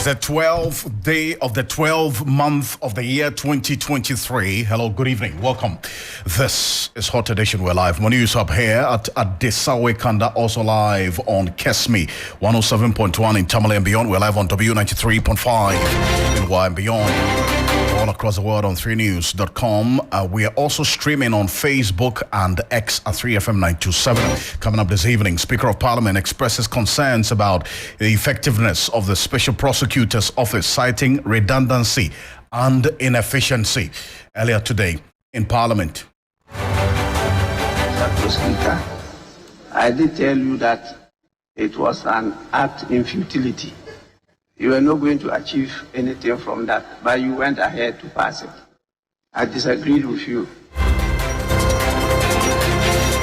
the 12th day of the 12th month of the year 2023. Hello, good evening. Welcome. This is Hot Edition. We're live. My news up here at Adesawe Kanda, also live on Kesmi 107.1 in Tamale and beyond. We're live on W93.5 in Y and beyond. All across the world on 3news.com. We are also streaming on Facebook and X at 3FM927. Coming up this evening, Speaker of Parliament expresses concerns about the effectiveness of the Special Prosecutor's Office, citing redundancy and inefficiency. Earlier today in Parliament. Mr. Prosecutor, I did tell you that it was an act in futility. You were not going to achieve anything from that, but you went ahead to pass it. I disagreed with you.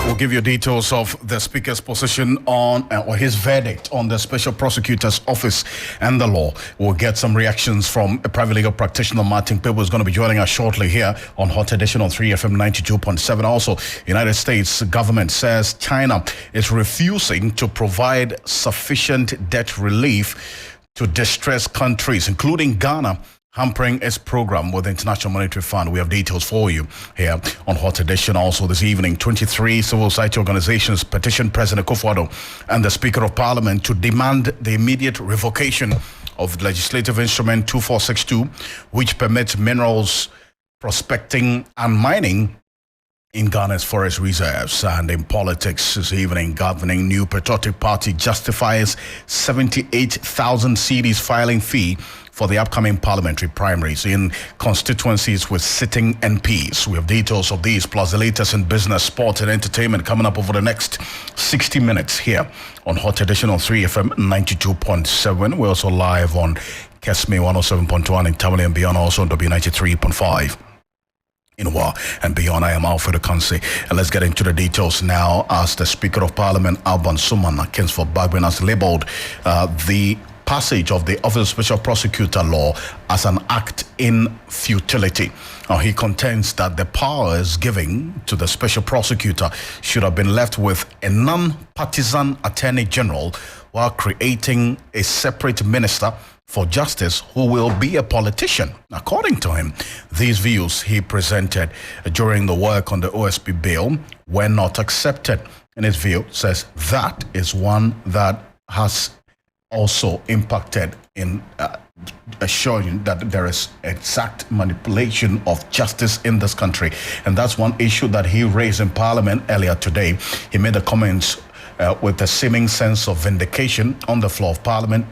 We'll give you details of the Speaker's position on, or his verdict on the Special Prosecutor's Office and the law. We'll get some reactions from a private legal practitioner. Martin Pebo is going to be joining us shortly here on Hot Edition on 3FM 92.7. Also, United States government says China is refusing to provide sufficient debt relief to distressed countries, including Ghana, hampering its program with the International Monetary Fund. We have details for you here on Hot Edition. Also this evening, 23 civil society organizations petitioned President Akufo-Addo and the Speaker of Parliament to demand the immediate revocation of Legislative Instrument 2462, which permits minerals prospecting and mining in Ghana's forest reserves. And in politics this evening, governing New Patriotic Party justifies 78,000 cedis filing fee for the upcoming parliamentary primaries in constituencies with sitting MPs. We have details of these, plus the latest in business, sport, and entertainment coming up over the next 60 minutes here on Hot Edition on 3FM 92.7. We're also live on Kesme 107.1 in Tamale and beyond, also on W93.5. In Wa and beyond. I am Alfred Ocansey, and let's get into the details now as the Speaker of Parliament, Alban Suman Kingsford Bagwin, has labeled the passage of the Office of Special Prosecutor law as an act in futility. He contends that the powers given to the Special Prosecutor should have been left with a non-partisan Attorney General while creating a separate Minister for Justice who will be a politician. According to him, these views he presented during the work on the OSP bill were not accepted. In his view, says that is one that has also impacted in showing that there is exact manipulation of justice in this country. And that's one issue that he raised in Parliament earlier today. He made the comments with a seeming sense of vindication on the floor of Parliament.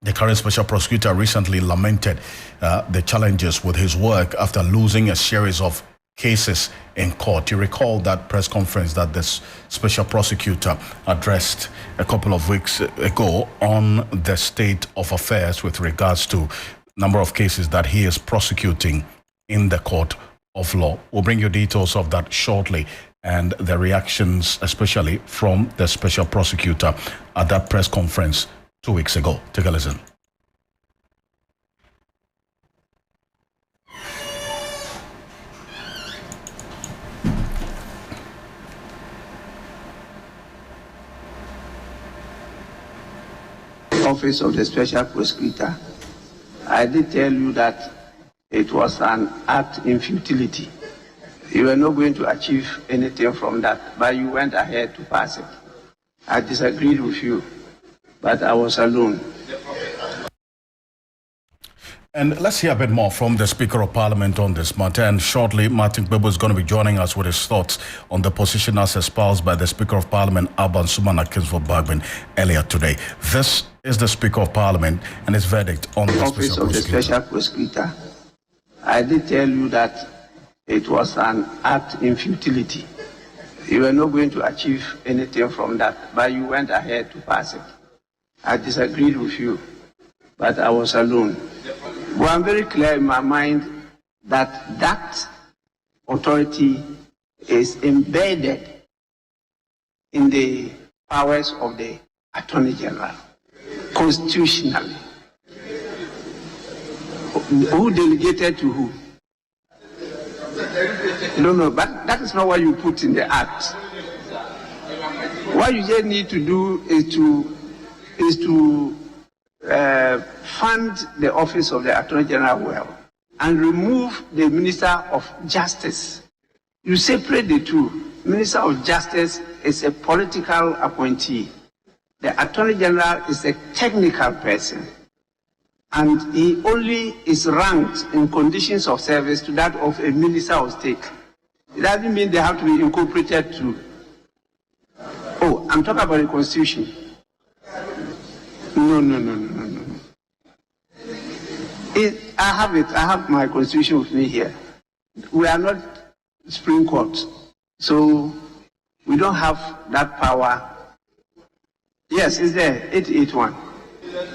The current Special Prosecutor recently lamented the challenges with his work after losing a series of cases in court. You recall that press conference that this Special Prosecutor addressed a couple of weeks ago on the state of affairs with regards to number of cases that he is prosecuting in the court of law. We'll bring you details of that shortly, and the reactions especially from the Special Prosecutor at that press conference 2 weeks ago. Take a listen. Office of the Special Prosecutor, I did tell you that it was an act in futility. You were not going to achieve anything from that, but you went ahead to pass it. I disagreed with you, but I was alone. And let's hear a bit more from the Speaker of Parliament on this matter. And shortly, Martin Pebo is going to be joining us with his thoughts on the position as espoused by the Speaker of Parliament, Alban Suman Kingsford Bagwin, earlier today. This is the Speaker of Parliament and his verdict on the Office of the Special Prosecutor. I did tell you that it was an act in futility. You were not going to achieve anything from that, but you went ahead to pass it. I disagreed with you, but I was alone. Well, I'm very clear in my mind that that authority is embedded in the powers of the Attorney General, constitutionally. Who delegated to who? No, but that is not what you put in the act. What you just need to do is to fund the office of the Attorney General well and remove the Minister of Justice. You separate the two. Minister of Justice is a political appointee. The Attorney General is a technical person. And he only is ranked in conditions of service to that of a Minister of State. It doesn't mean they have to be incorporated to. Oh, I'm talking about the Constitution. No. I have it. I have my Constitution with me here. We are not Supreme Court, so we don't have that power. Yes, it's there, 881.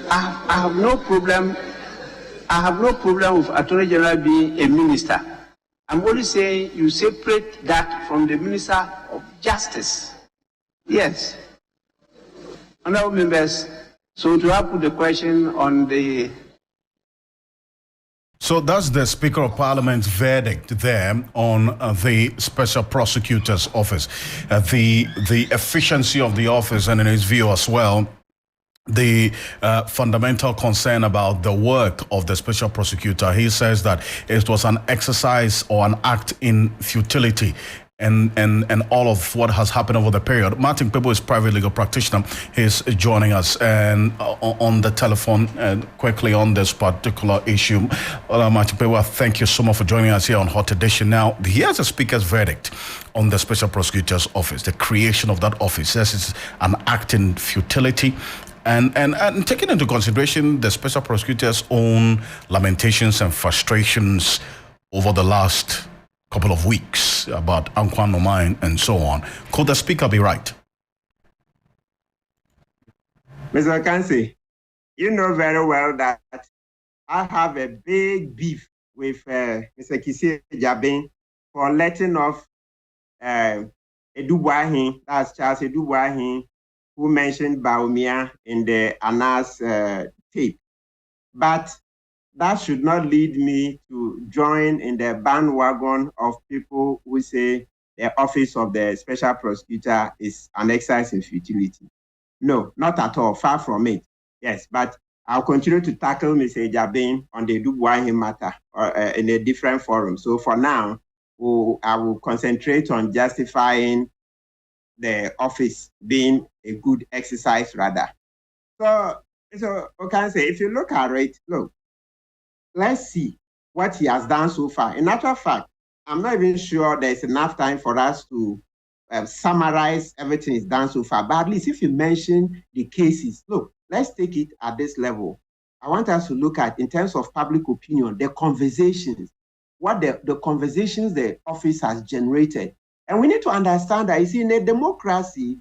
I have no problem. I have no problem with Attorney General being a minister. I'm only saying you separate that from the Minister of Justice. Yes. Honorable members, so to have put the question on the... So that's the Speaker of Parliament's verdict there on the Special Prosecutor's Office. The efficiency of the office, and in his view as well, the fundamental concern about the work of the special prosecutor. He says that it was an exercise or an act in futility. And all of what has happened over the period. Martin Pebo is private legal practitioner. He's joining us and on the telephone quickly on this particular issue. Martin Pebo, thank you so much for joining us here on Hot Edition. Now, here's the Speaker's verdict on the Special Prosecutor's Office. The creation of that office says it's an act in futility. And taking into consideration the Special Prosecutor's own lamentations and frustrations over the last couple of weeks about Anquan Nomine and so on, could the Speaker be right? Mr. Ocansey, you know very well that I have a big beef with Mr. Kisi Jabin for letting off Edubuahin, that's Charles Edubuahin, who mentioned Baumia in the Anas tape. But that should not lead me to join in the bandwagon of people who say the office of the special prosecutor is an exercise in futility. No, not at all, far from it. Yes, but I'll continue to tackle Mr. Jabin on the Dubuahi matter in a different forum. So for now, I will concentrate on justifying the office being a good exercise rather. So Ocansey, if you look at it, look, let's see what he has done so far. In actual fact, I'm not even sure there's enough time for us to summarize everything he's done so far. But at least if you mention the cases, look, let's take it at this level. I want us to look at, in terms of public opinion, the conversations, what the conversations the office has generated. And we need to understand that, you see, in a democracy,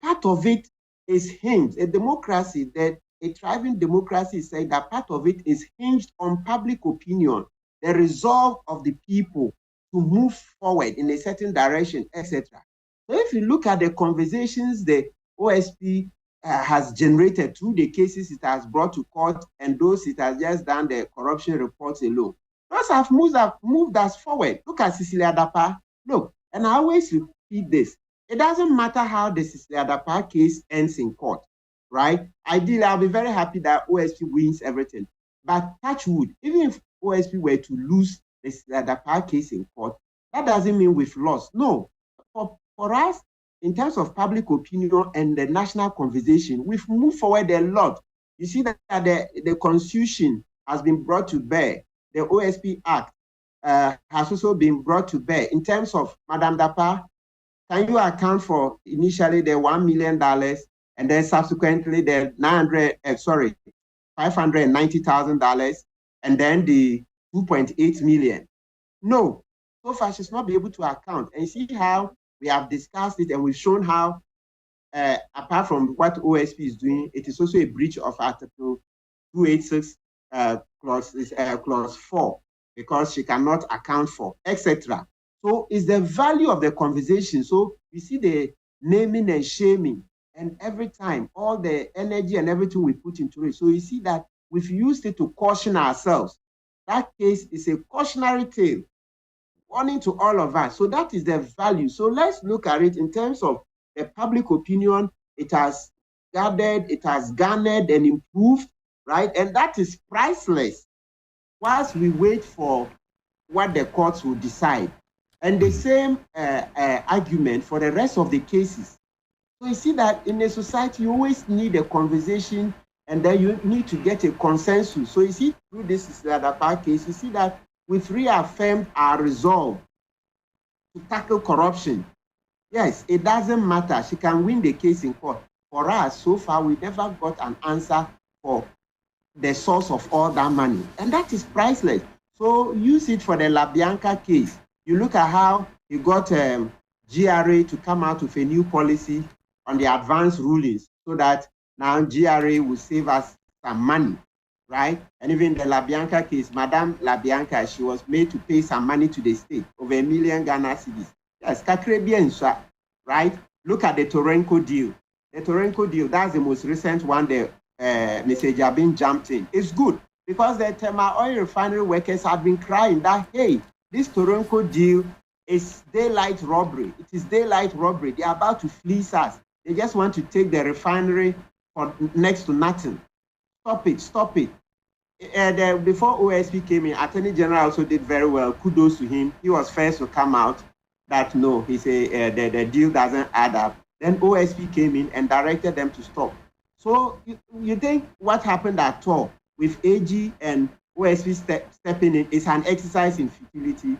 part of it is hinged. A democracy, that a thriving democracy, is saying that part of it is hinged on public opinion, the resolve of the people to move forward in a certain direction, etc. So if you look at the conversations the OSP has generated through the cases it has brought to court and those it has just done the corruption reports alone, those have moved us forward. Look at Cecilia Dapa. Look, and I always repeat this. It doesn't matter how the Cecilia Dapa case ends in court, right? Ideally, I'll be very happy that OSP wins everything. But touch wood, even if OSP were to lose the Dapa case in court, that doesn't mean we've lost. No. For us, in terms of public opinion and the national conversation, we've moved forward a lot. You see that the Constitution has been brought to bear. The OSP Act has also been brought to bear. In terms of Madam Dapa, can you account for initially the $1 million and then subsequently the $590,000 and then the 2.8 million? No, so far she's not been able to account. And see how we have discussed it and we've shown how, apart from what OSP is doing, it is also a breach of Article 286 clause 4, because she cannot account for, etc. So it's the value of the conversation. So you see the naming and shaming, and every time all the energy and everything we put into it. So you see that we've used it to caution ourselves. That case is a cautionary tale, warning to all of us. So that is the value. So let's look at it in terms of the public opinion. It has garnered and improved, right? And that is priceless whilst we wait for what the courts will decide. And the same argument for the rest of the cases. So you see that in a society, you always need a conversation, and then you need to get a consensus. So you see, through this Sisadapa case, you see that we've reaffirmed our resolve to tackle corruption. Yes, it doesn't matter. She can win the case in court. For us, so far, we never got an answer for the source of all that money. And that is priceless. So use it for the LaBianca case. You look at how you got GRA to come out with a new policy on the advance rulings so that now GRA will save us some money, right? And even the LaBianca case, Madame LaBianca, she was made to pay some money to the state, over 1 million Ghana cedis. Yes, Kakrebian, right? Look at the Torenko deal. The Torenko deal, that's the most recent one that Mr. Jabin jumped in. It's good because the Tema oil refinery workers have been crying that, hey, this Toronto deal is daylight robbery. It is daylight robbery. They are about to fleece us. They just want to take the refinery for next to nothing. Stop it, stop it. Before OSP came in, Attorney General also did very well. Kudos to him. He was first to come out that no, he said the deal doesn't add up. Then OSP came in and directed them to stop. So you think what happened at all with AG and OSP stepping in is an exercise in futility?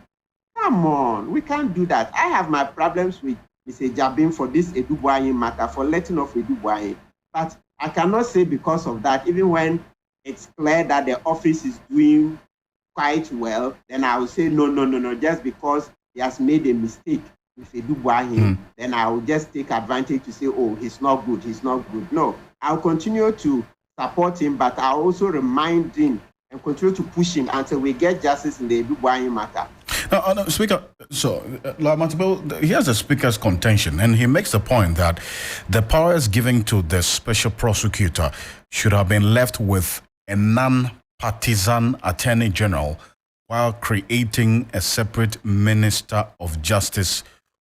Come on, we can't do that. I have my problems with Mr. Jabin for this Edubuayin matter, for letting off Edubuayin. But I cannot say because of that, even when it's clear that the office is doing quite well, then I will say no, just because he has made a mistake with Edubuayin, then I will just take advantage to say, oh, he's not good. No, I'll continue to support him, but I'll also remind him and continue to push him until we get justice in the Edubuayin matter. Now, Speaker, so he has the Speaker's contention, and he makes the point that the powers given to the special prosecutor should have been left with a non-partisan attorney general while creating a separate minister of justice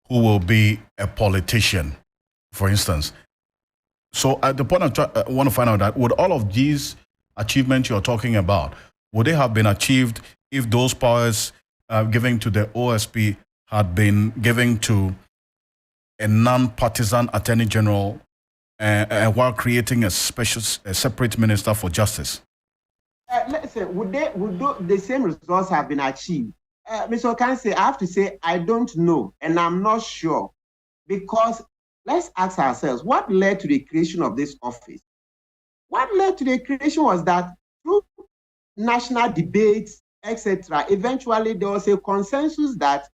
who will be a politician, for instance. So at the point I want to find out that would all of these achievements you're talking about, would they have been achieved if those powers given to the OSP had been given to a non-partisan attorney general while creating a separate minister for justice? Listen, would the same results have been achieved? Mr. Ocansey, I have to say I don't know, and I'm not sure, because let's ask ourselves, what led to the creation of this office? What led to the creation was that through national debates, etc., eventually there was a consensus that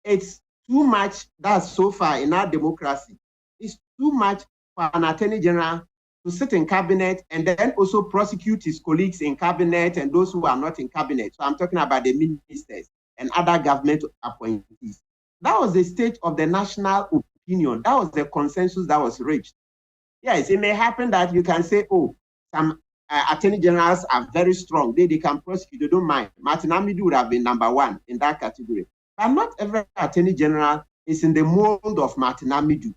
it's too much, that's so far in our democracy, it's too much for an attorney general to sit in cabinet and then also prosecute his colleagues in cabinet and those who are not in cabinet. So I'm talking about the ministers and other government appointees. That was the state of the national opinion. That was the consensus that was reached. Yes, it may happen that you can say, oh, some attorney generals are very strong. They can prosecute, they don't mind. Martin Amidu would have been number one in that category. But not every attorney general is in the mold of Martin Amidu.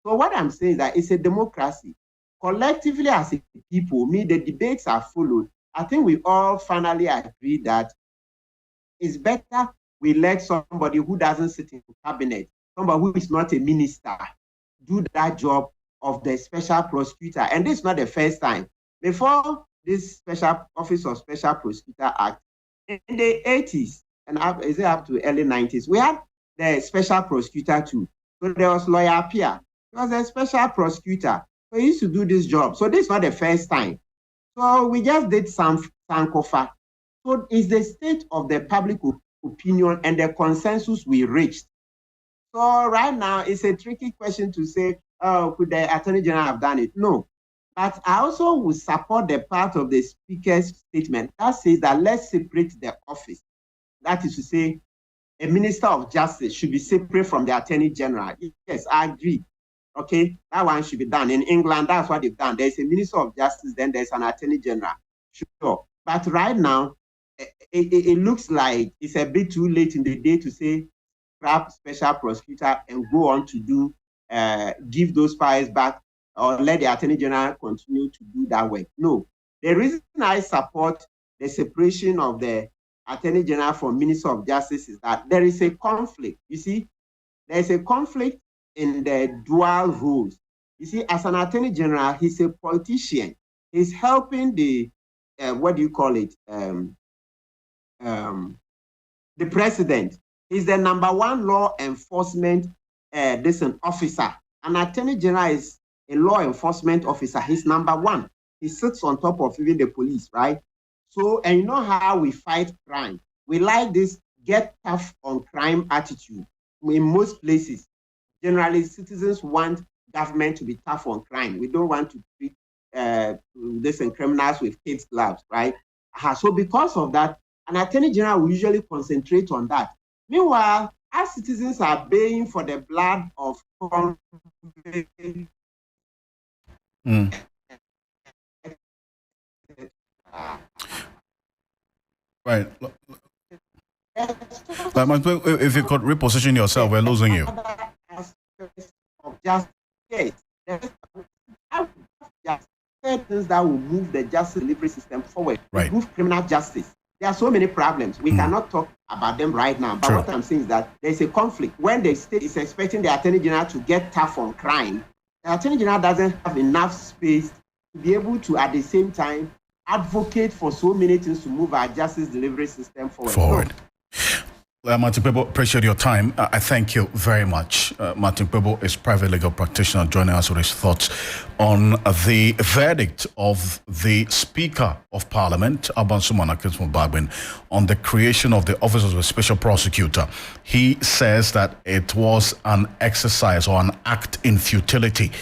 So what I'm saying is that it's a democracy. Collectively as a people, the debates are followed. I think we all finally agree that it's better we let somebody who doesn't sit in cabinet, somebody who is not a minister, do that job of the special prosecutor. And this is not the first time. Before this Special Office of Special Prosecutor Act, in the 80s, and is it up to early 90s, we had the special prosecutor too. So there was Lawyer Pia. He was a special prosecutor. So he used to do this job. So this is not the first time. So we just did some Sankofa. So it's the state of the public opinion and the consensus we reached. So right now, it's a tricky question to say, oh, could the Attorney General have done it? No. But I also would support the part of the Speaker's statement that says that let's separate the office. That is to say, a Minister of Justice should be separate from the Attorney General. Yes, I agree. Okay, that one should be done. In England, that's what they've done. There's a Minister of Justice, then there's an Attorney General. Sure. But right now, it looks like it's a bit too late in the day to say, scrap special prosecutor and go on to do, give those powers back or let the Attorney General continue to do that work. No. The reason I support the separation of the Attorney General from Minister of Justice is that there is a conflict. You see, there is a conflict in the dual roles. You see, as an Attorney General, he's a politician. He's helping the, the president. He's the number one law enforcement officer. An Attorney General is a law enforcement officer. He's number one. He sits on top of even the police, right? So, and you know how we fight crime. We like this get tough on crime attitude. In most places, generally, citizens want government to be tough on crime. We don't want to treat this and criminals with kids' gloves, right? So because of that, an Attorney General will usually concentrate on that. Meanwhile, as citizens are baying for the blood of Right. If you could reposition yourself, we're losing you. Things that will move the justice delivery system forward, right. Move criminal justice. There are so many problems. We cannot talk about them right now. But what I'm saying is that there's a conflict. When the state is expecting the Attorney General to get tough on crime, the Attorney General doesn't have enough space to be able to, at the same time, advocate for so many things to move our justice delivery system forward. Martin Pebo, appreciate your time. I thank you very much. Martin Pebo is private legal practitioner joining us with his thoughts on the verdict of the Speaker of Parliament, Abansumana Bagbin, on the creation of the Office of the Special Prosecutor. He says that it was an exercise or an act in futility.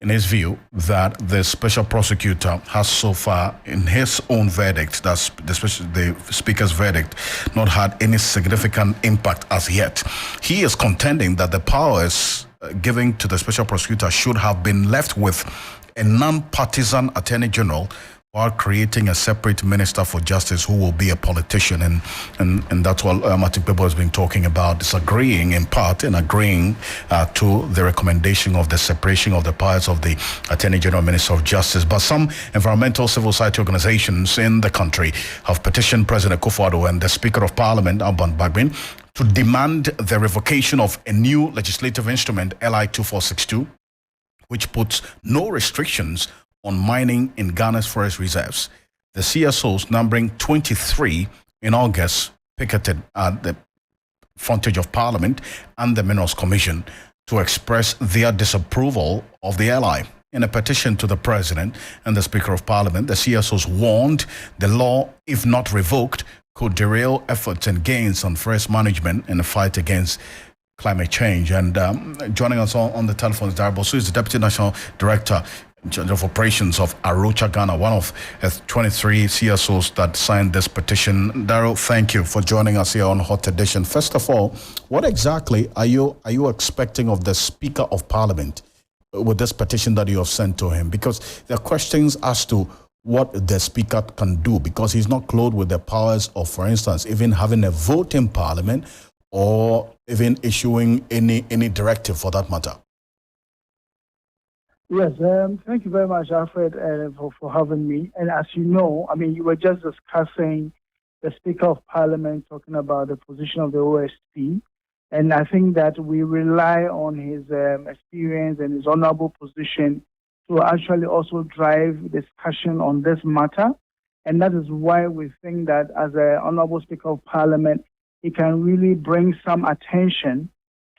In his view, that the special prosecutor has so far, in his own verdict, that's the Speaker's verdict, not had any significant impact as yet. He is contending that the powers given to the special prosecutor should have been left with a non-partisan Attorney General, while creating a separate Minister for Justice who will be a politician. And that's what Martin Pebo has been talking about, disagreeing in part and agreeing to the recommendation of the separation of the powers of the Attorney General, Minister of Justice. But some environmental civil society organizations in the country have petitioned President Akufo-Addo and the Speaker of Parliament, Alban Bagbin, to demand the revocation of a new legislative instrument, LI 2462, which puts no restrictions on mining in Ghana's forest reserves. The CSOs, numbering 23 in August, picketed at the frontage of Parliament and the Minerals Commission to express their disapproval of the LI. In a petition to the President and the Speaker of Parliament, the CSOs warned the law, if not revoked, could derail efforts and gains on forest management in the fight against climate change. And joining us on the telephone is Darrell Bosu, is the Deputy National Director of Operations of Arocha Ghana, one of 23 CSOs that signed this petition. Darrell, thank you for joining us here on Hot Edition. First of all, what exactly are you expecting of the Speaker of Parliament with this petition that you have sent to him? Because there are questions as to what the Speaker can do, because he's not clothed with the powers of, for instance, even having a vote in Parliament or even issuing any directive for that matter. Yes, thank you very much, Alfred, for having me. And as you know, I mean, you were just discussing the Speaker of Parliament talking about the position of the OSP. And I think that we rely on his experience and his honorable position to actually also drive discussion on this matter. And that is why we think that as an honorable Speaker of Parliament, he can really bring some attention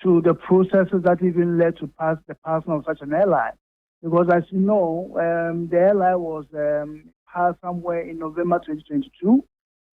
to the processes that even led to the passing of such an LI. Because as you know, the LI was passed somewhere in November 2022.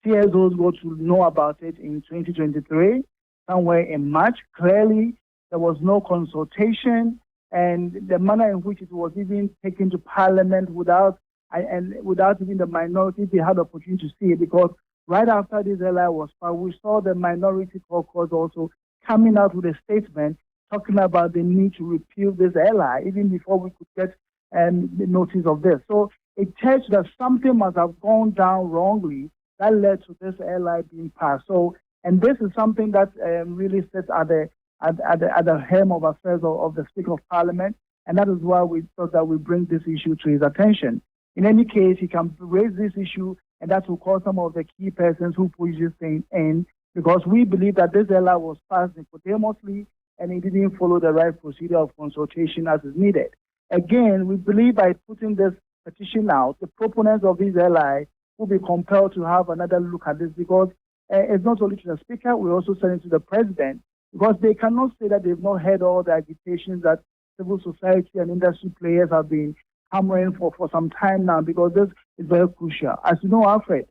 CSOs got to know about it in 2023, somewhere in March. Clearly, there was no consultation, and the manner in which it was even taken to Parliament without even the minority they had the opportunity to see it. Because right after this LI was passed, we saw the minority caucus also coming out with a statement talking about the need to repeal this LI, even before we could get the notice of this. So it tells you that something must have gone down wrongly that led to this LI being passed. So, and this is something that really sits at the helm of affairs of the Speaker of Parliament. And that is why we thought that we bring this issue to his attention. In any case, he can raise this issue, and that will call some of the key persons who push this thing in, because we believe that this LI was passed infamously and it didn't follow the right procedure of consultation as is needed. Again, we believe by putting this petition out, the proponents of this LI will be compelled to have another look at this, because it's not only to the Speaker, we also send it to the President, because they cannot say that they've not heard all the agitations that civil society and industry players have been hammering for some time now, because this is very crucial. As you know, Alfred,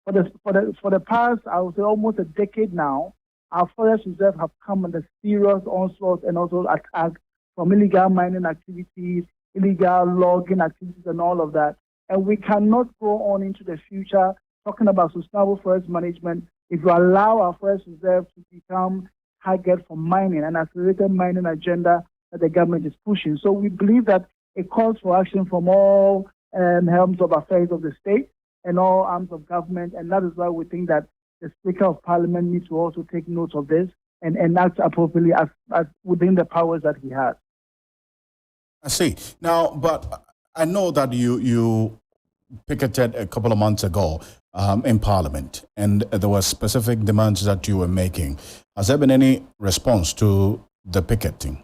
for the past, I would say almost a decade now, our forest reserves have come under serious onslaught and also attacks from illegal mining activities, illegal logging activities, and all of that. And we cannot go on into the future talking about sustainable forest management if we allow our forest reserves to become target for mining and accelerated mining agenda that the government is pushing. So we believe that it calls for action from all helms of affairs of the state and all arms of government, and that is why we think that the Speaker of Parliament needs to also take note of this and act appropriately as within the powers that he has. I see. Now, but I know that you picketed a couple of months ago in Parliament, and there were specific demands that you were making. Has there been any response to the picketing?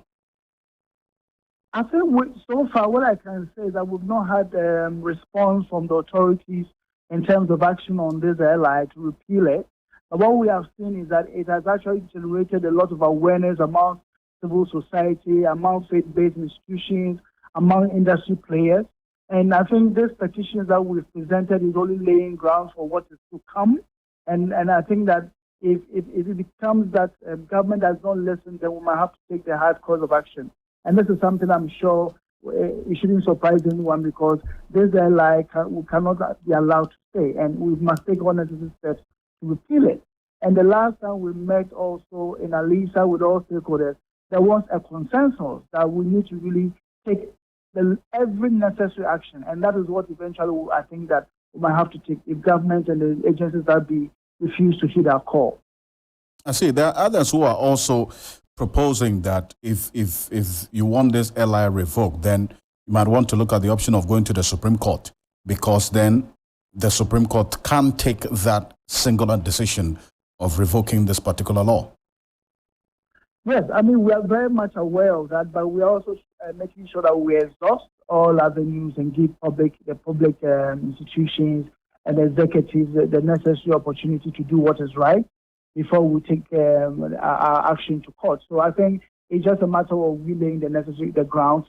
I think so far what I can say is that we've not had response from the authorities in terms of action on this LI to repeal it. But what we have seen is that it has actually generated a lot of awareness among civil society, among faith-based institutions, among industry players. And I think this petition that we've presented is only laying grounds for what is to come. And I think that if it becomes that government does not listen, then we might have to take the hard course of action. And this is something I'm sure it shouldn't surprise anyone, because this LI we cannot be allowed to stay, and we must take all necessary steps to repeal it. And the last time we met also in Alisa with all stakeholders, there was a consensus that we need to really take every necessary action, and that is what eventually I think that we might have to take if government and the agencies that refuse to heed our call. I see. There are others who are also proposing that if you want this LI revoked, then you might want to look at the option of going to the Supreme Court, because then the Supreme Court can take that singular decision of revoking this particular law. Yes, I mean, we are very much aware of that, but we are also making sure that we exhaust all avenues and give the public institutions and executives the necessary opportunity to do what is right before we take our action to court. So I think it's just a matter of laying the grounds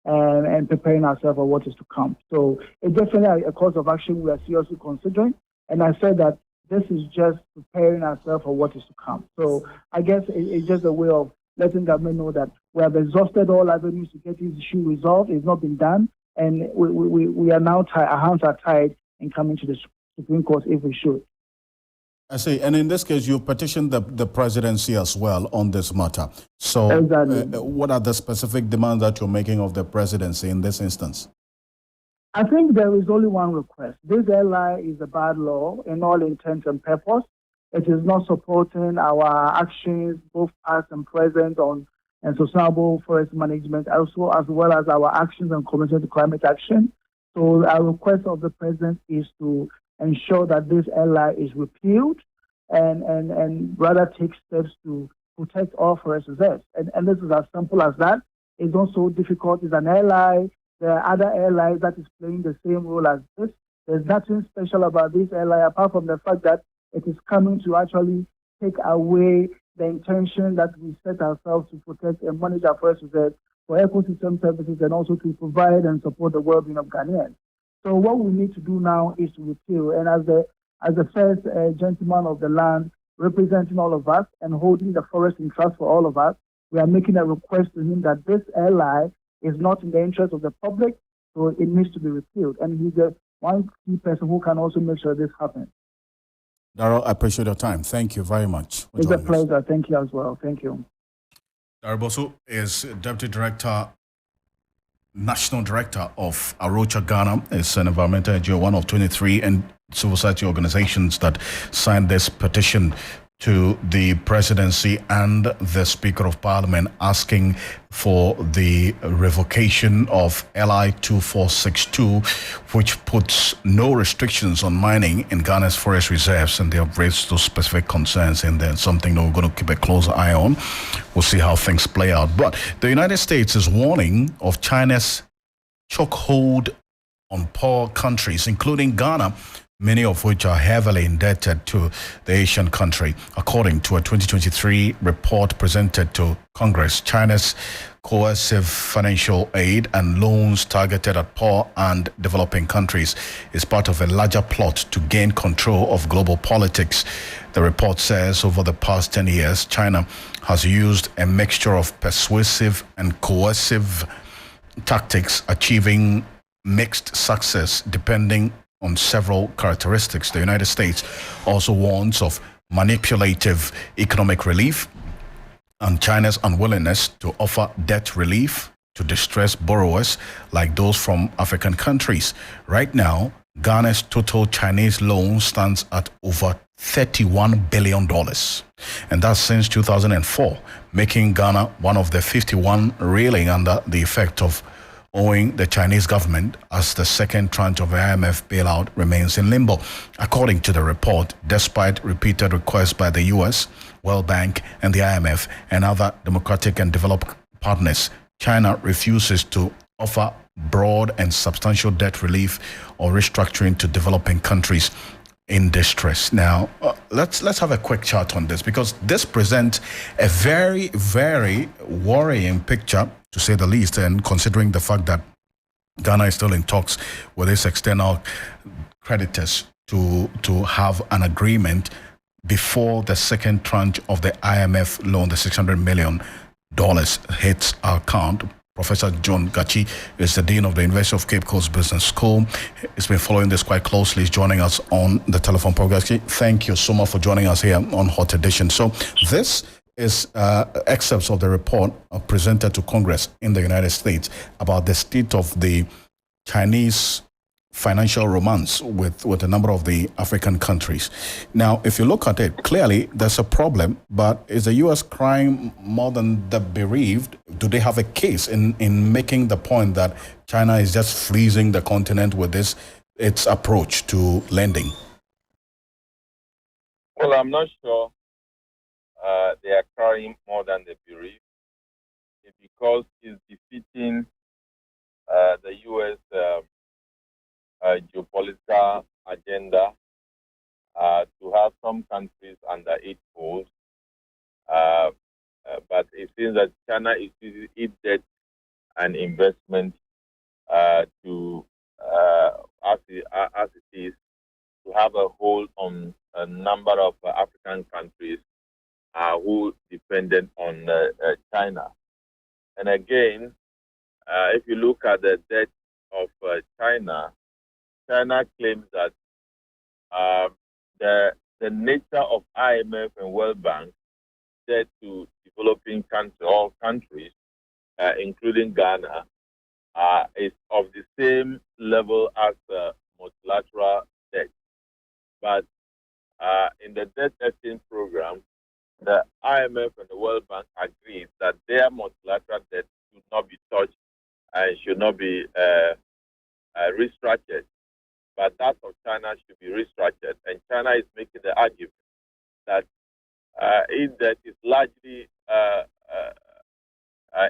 and preparing ourselves for what is to come. So it's definitely a course of action we are seriously considering. And I said that this is just preparing ourselves for what is to come. So I guess it's just a way of letting government know that we have exhausted all avenues to get this issue resolved. It's not been done. And we are now our hands are tied in coming to the Supreme Court if we should. I see. And in this case, you petitioned the presidency as well on this matter. So exactly. What are the specific demands that you're making of the presidency in this instance? I think there is only one request. This LI is a bad law in all intents and purpose. It is not supporting our actions, both past and present, on sustainable forest management, also as well as our actions and commitment to climate action. So our request of the president is to ensure that this LI is repealed and rather take steps to protect all forest reserves. And this is as simple as that. It's not so difficult. It's an LI. There are other LIs that is playing the same role as this. There's nothing special about this LI apart from the fact that it is coming to actually take away the intention that we set ourselves to protect and manage our forest reserves for ecosystem services and also to provide and support the well-being of Ghanaians. So what we need to do now is to repeal. And as the first gentleman of the land, representing all of us and holding the forest in trust for all of us, we are making a request to him that this LI is not in the interest of the public, so it needs to be repealed. And he's the one key person who can also make sure this happens. Darrell, I appreciate your time. Thank you very much. It's a pleasure. Thank you as well. Thank you. Darrell Bosu is Deputy Director, National Director of Arocha Ghana. It's an environmental NGO, one of 23 and civil society organizations that signed this petition to the presidency and the Speaker of Parliament asking for the revocation of LI 2462, which puts no restrictions on mining in Ghana's forest reserves, and they have raised those specific concerns, and then something that we're going to keep a closer eye on. We'll see how things play out. But the United States is warning of China's chokehold on poor countries, including Ghana, many of which are heavily indebted to the Asian country. According to a 2023 report presented to Congress, China's coercive financial aid and loans targeted at poor and developing countries is part of a larger plot to gain control of global politics. The report says over the past 10 years, China has used a mixture of persuasive and coercive tactics, achieving mixed success depending on several characteristics. The United States also warns of manipulative economic relief and China's unwillingness to offer debt relief to distressed borrowers like those from African countries. Right now, Ghana's total Chinese loan stands at over $31 billion. And that's since 2004, making Ghana one of the 51 reeling under the effect of owing the Chinese government, as the second tranche of the IMF bailout remains in limbo. According to the report, despite repeated requests by the US, World Bank, and the IMF and other democratic and developed partners, China refuses to offer broad and substantial debt relief or restructuring to developing countries in distress. Now, let's have a quick chat on this, because this presents a very, very worrying picture, to say the least, and considering the fact that Ghana is still in talks with its external creditors to have an agreement before the second tranche of the IMF loan, the $600 million, hits our account. Professor John Gachi is the Dean of the University of Cape Coast Business School. He's been following this quite closely. He's joining us on the telephone program. Thank you so much for joining us here on Hot Edition. So this is excerpts of the report presented to Congress in the United States about the state of the Chinese financial romance with a number of the African countries. Now, if you look at it, clearly there's a problem, but is the U.S. crying more than the bereaved? Do they have a case in making the point that China is just freezing the continent with its approach to lending? Well, I'm not sure they are crying more than the bereaved, because it's defeating the U.S. Geopolitical agenda to have some countries under its poles. But it seems that China is using its debt and investment to, as it is, to have a hold on a number of African countries who depended on China. And again, if you look at the debt of China claims that the nature of IMF and World Bank debt to developing countries, including Ghana, is of the same level as multilateral debt. But in the debt exchange program, the IMF and the World Bank agreed that their multilateral debt should not be touched and should not be restructured. But that of China should be restructured. And China is making the argument that its debt is largely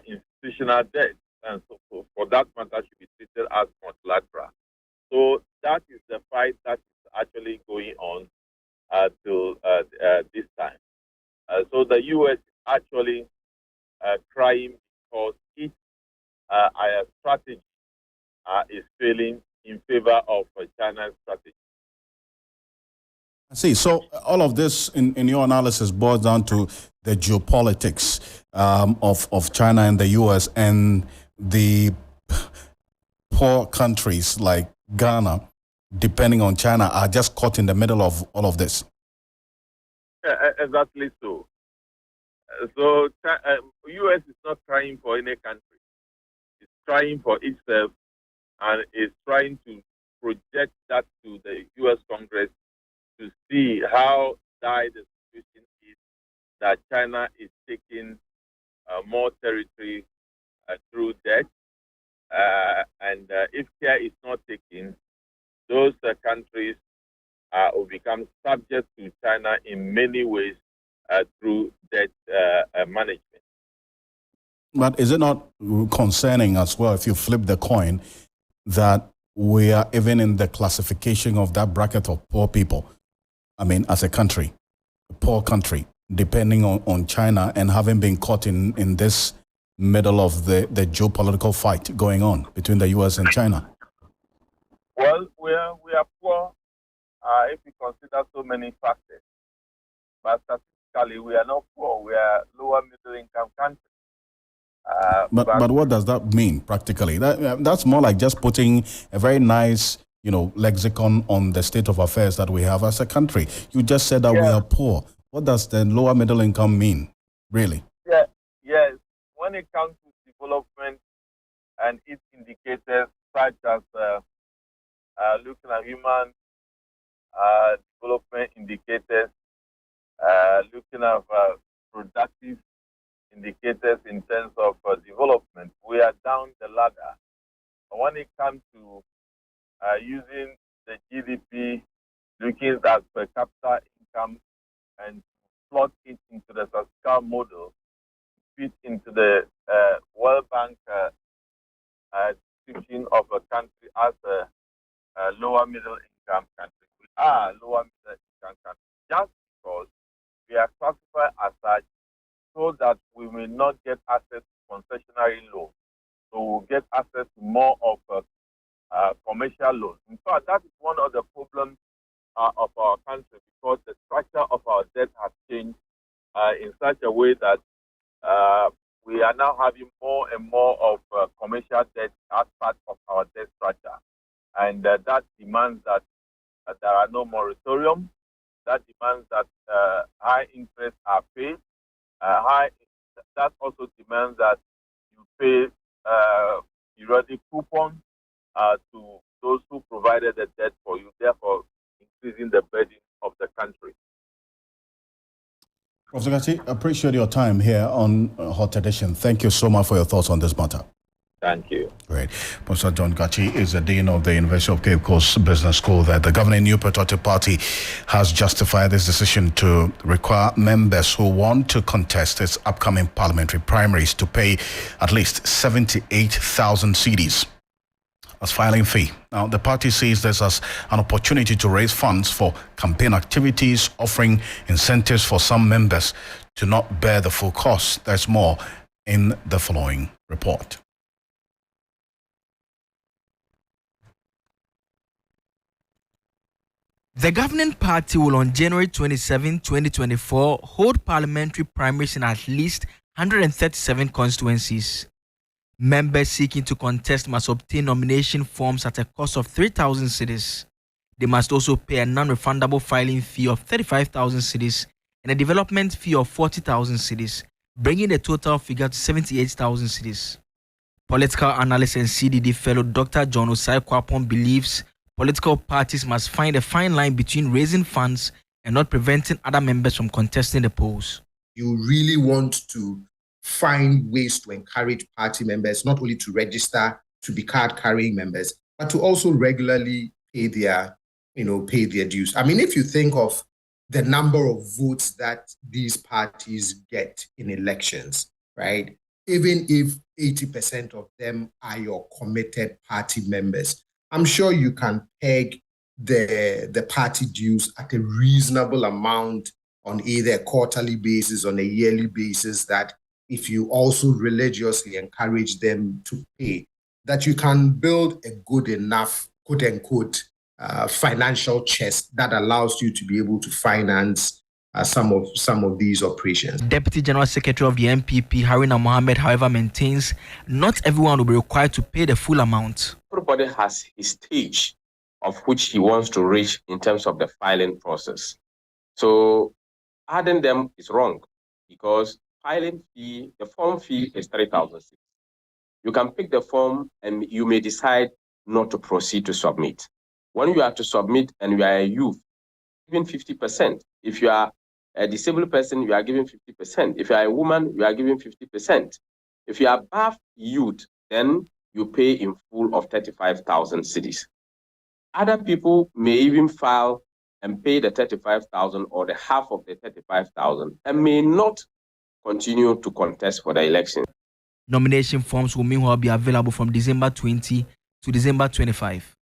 institutional debt, and so for that matter should be treated as multilateral. So that is the fight that is actually going on till this time. So the U.S. is actually crying because its strategy is failing in favor of China's strategy. I see. So all of this, in your analysis, boils down to the geopolitics of China and the U.S. and the poor countries like Ghana, depending on China, are just caught in the middle of all of this. Exactly so. So U.S. is not trying for any country. It's trying for itself, and is trying to project that to the U.S. Congress to see how dire the situation is that China is taking more territory through debt, and if care is not taken, those countries will become subject to China in many ways through debt management. But is it not concerning as well, if you flip the coin, that we are even in the classification of that bracket of poor people? I mean, as a country, a poor country, depending on China and having been caught in this middle of the geopolitical fight going on between the U.S. and China. Well, we are poor if we consider so many factors. But statistically, we are not poor. We are lower middle income country. But what does that mean practically? That's more like just putting a very nice, lexicon on the state of affairs that we have as a country. You just said that we are poor. What does the lower middle income mean, really? Yes. When it comes to development and its indicators, such as looking at human development indicators, looking at productive indicators in terms of development, we are down the ladder. But when it comes to using the GDP, looking at per capita income, and plot it into the statistical model, fit into the World Bank description of a country as a lower middle income country. We are a lower middle income country just because we are classified as such, so that we will not get access to concessionary loans. So we'll get access to more of commercial loans. In fact, that is one of the problems of our country, because the structure of our debt has changed in such a way that we are now having more and more of commercial debt as part of our debt structure. And that demands that there are no moratorium. That demands that high interest are paid. That also demands that you pay periodic coupons to those who provided the debt for you, therefore increasing the burden of the country. Professor Gatti, appreciate your time here on Hot Edition. Thank you so much for your thoughts on this matter. Thank you. Great. Professor John Gatti is the Dean of the University of Cape Coast Business School. That the governing New Patriotic Party has justified this decision to require members who want to contest its upcoming parliamentary primaries to pay at least 78,000 cedis as filing fee. Now, the party sees this as an opportunity to raise funds for campaign activities, offering incentives for some members to not bear the full cost. There's more in the following report. The governing party will on January 27, 2024 hold parliamentary primaries in at least 137 constituencies. Members seeking to contest must obtain nomination forms at a cost of 3,000 cedis. They must also pay a non-refundable filing fee of 35,000 cedis and a development fee of 40,000 cedis, bringing the total figure to 78,000 cedis. Political analyst and CDD fellow Dr. John Osai Kwapon believes political parties must find a fine line between raising funds and not preventing other members from contesting the polls. You really want to find ways to encourage party members not only to register to be card-carrying members, but to also regularly pay their dues. I mean, if you think of the number of votes that these parties get in elections, right? Even if 80% of them are your committed party members, I'm sure you can peg the party dues at a reasonable amount on either a quarterly basis, on a yearly basis, that if you also religiously encourage them to pay, that you can build a good enough, quote unquote, financial chest that allows you to be able to finance some of these operations. Deputy General Secretary of the MPP, Haruna Mohammed, however, maintains not everyone will be required to pay the full amount. Everybody has his stage of which he wants to reach in terms of the filing process. So adding them is wrong, because filing fee, the form fee is 3,000. You can pick the form and you may decide not to proceed to submit. When you are to submit and you are a youth, even 50%. If you are a disabled person, you are giving 50%. If you are a woman, you are giving 50%. If you are above youth, then you pay in full of 35,000 cedis. Other people may even file and pay the 35,000 or the half of the 35,000 and may not continue to contest for the election. Nomination forms will meanwhile be available from December 20 to December 25.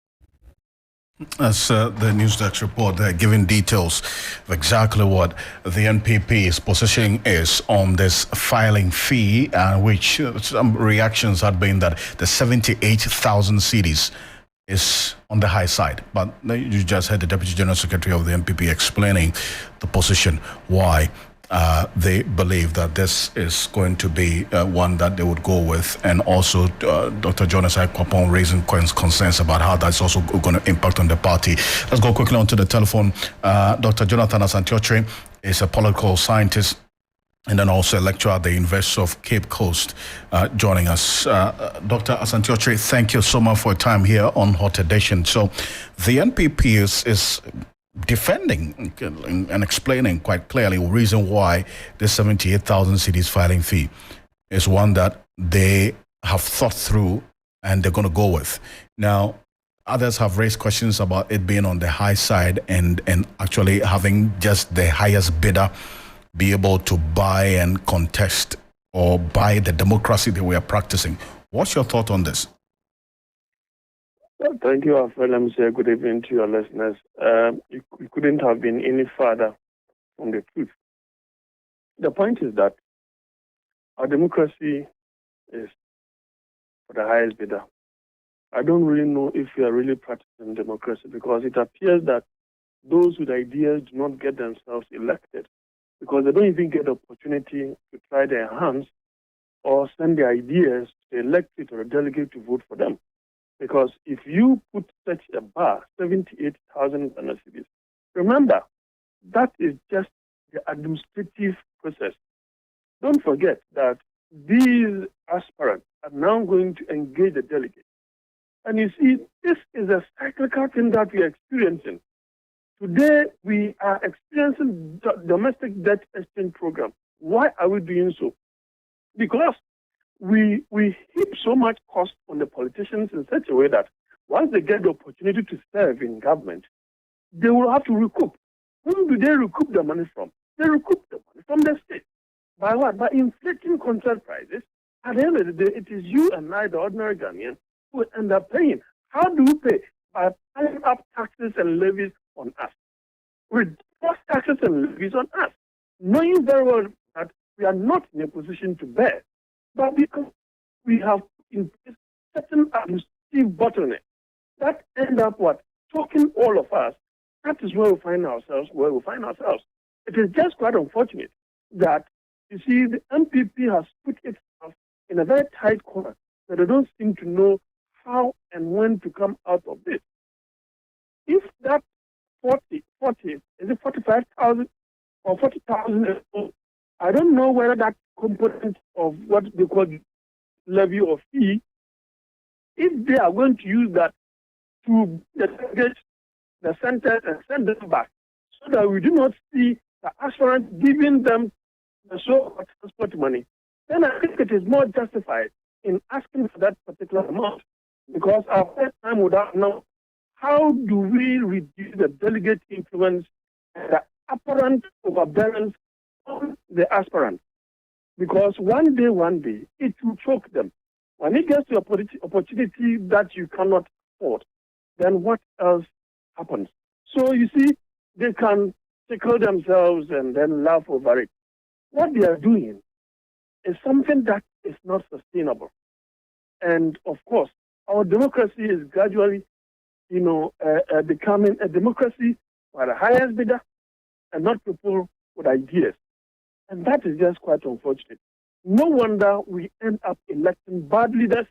As the news desk report, they're giving details of exactly what the NPP's position is on this filing fee, which some reactions had been that the 78,000 cedis is on the high side. But you just heard the Deputy General Secretary of the NPP explaining the position, why they believe that this is going to be one that they would go with, and also Dr. Jonas Akwapong raising concerns about how that's also going to impact on the party. Let's go quickly onto the telephone. Dr. Jonathan Asantiotre is a political scientist and then also a lecturer at the University of Cape Coast, joining us. Dr. Asantiotre, thank you so much for your time here on Hot Edition. So the NPP is defending and explaining quite clearly the reason why this 78,000 cedis filing fee is one that they have thought through and they're going to go with. Now, others have raised questions about it being on the high side and actually having just the highest bidder be able to buy and contest or buy the democracy that we are practicing. What's your thought on this? Well, thank you, Alfred. Let me say good evening to your listeners. You couldn't have been any further from the truth. The point is that our democracy is for the highest bidder. I don't really know if we are really practicing democracy, because it appears that those with ideas do not get themselves elected, because they don't even get the opportunity to try their hands or send their ideas to the electorate or a delegate to vote for them. Because if you put such a bar, 78,000 cedis, remember, that is just the administrative process. Don't forget that these aspirants are now going to engage the delegate. And you see, this is a cyclical thing that we are experiencing. Today, we are experiencing domestic debt exchange program. Why are we doing so? Because we heap so much cost on the politicians in such a way that once they get the opportunity to serve in government, they will have to recoup. Whom do they recoup the money from? They recoup the money from the state. By what? By inflating contract prices. At the end of the day, it is you and I, the ordinary Ghanaian, who end up paying. How do we pay? By piling up taxes and levies on us. We force taxes and levies on us, knowing very well that we are not in a position to bear. But because we have in place certain administrative bottlenecks that end up choking all of us, that is where we find ourselves. It is just quite unfortunate that, you see, the MPP has put itself in a very tight corner that they don't seem to know how and when to come out of this. If that 45,000 or 40,000, I don't know whether that component of what they call levy or fee, if they are going to use that to get the centers and send them back, so that we do not see the aspirant giving them the so-called transport money, then I think it is more justified in asking for that particular amount, because our first time without know how do we reduce the delegate influence and the apparent overbearance on the aspirant. Because one day, it will choke them. When it gets to a opportunity that you cannot afford, then what else happens? So you see, they can tickle themselves and then laugh over it. What they are doing is something that is not sustainable. And of course, our democracy is gradually, becoming a democracy for the highest bidder and not people with ideas. And that is just quite unfortunate. No wonder we end up electing bad leaders.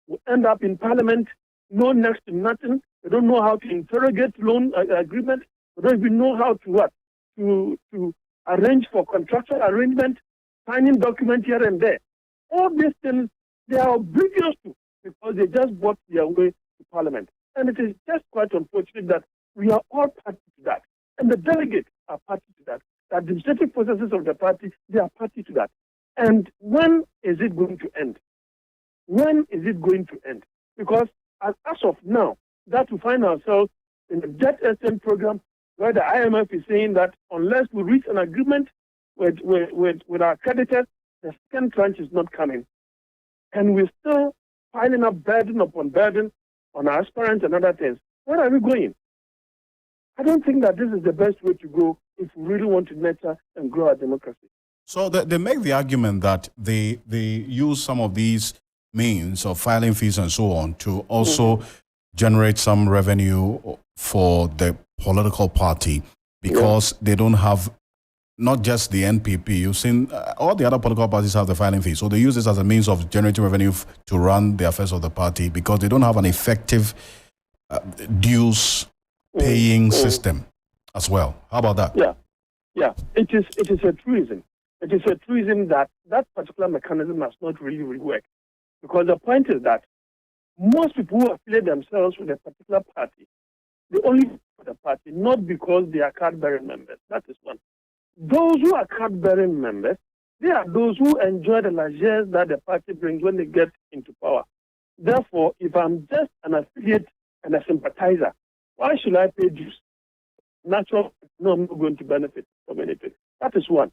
We end up in parliament, no next to nothing. They don't know how to interrogate loan agreement. They don't even know how to arrange for contractual arrangement, signing document here and there. All these things, they are oblivious to, because they just bought their way to parliament. And it is just quite unfortunate that we are all party to that. And the delegates are party to that. The administrative processes of the party, they are party to that. And when is it going to end? When is it going to end? Because as of now, that we find ourselves in a debt exchange program where the IMF is saying that unless we reach an agreement with our creditors, the second tranche is not coming. And we're still piling up burden upon burden on our aspirants and other things. Where are we going? I don't think that this is the best way to go if we really want to nurture and grow our democracy. So they make the argument that they use some of these means of filing fees and so on to also generate some revenue for the political party because they don't have, not just the NPP, you've seen all the other political parties have the filing fees. So they use this as a means of generating revenue to run the affairs of the party because they don't have an effective dues paying system as well. How about that? Yeah. It is a truism. It is a truism that particular mechanism has not really worked. Because the point is that most people who affiliate themselves with a particular party, they only for the party, not because they are card-bearing members. That is one. Those who are card-bearing members, they are those who enjoy the largesse that the party brings when they get into power. Therefore, if I'm just an affiliate and a sympathizer, why should I pay dues? Naturally, no, I'm not going to benefit from anything. That is one.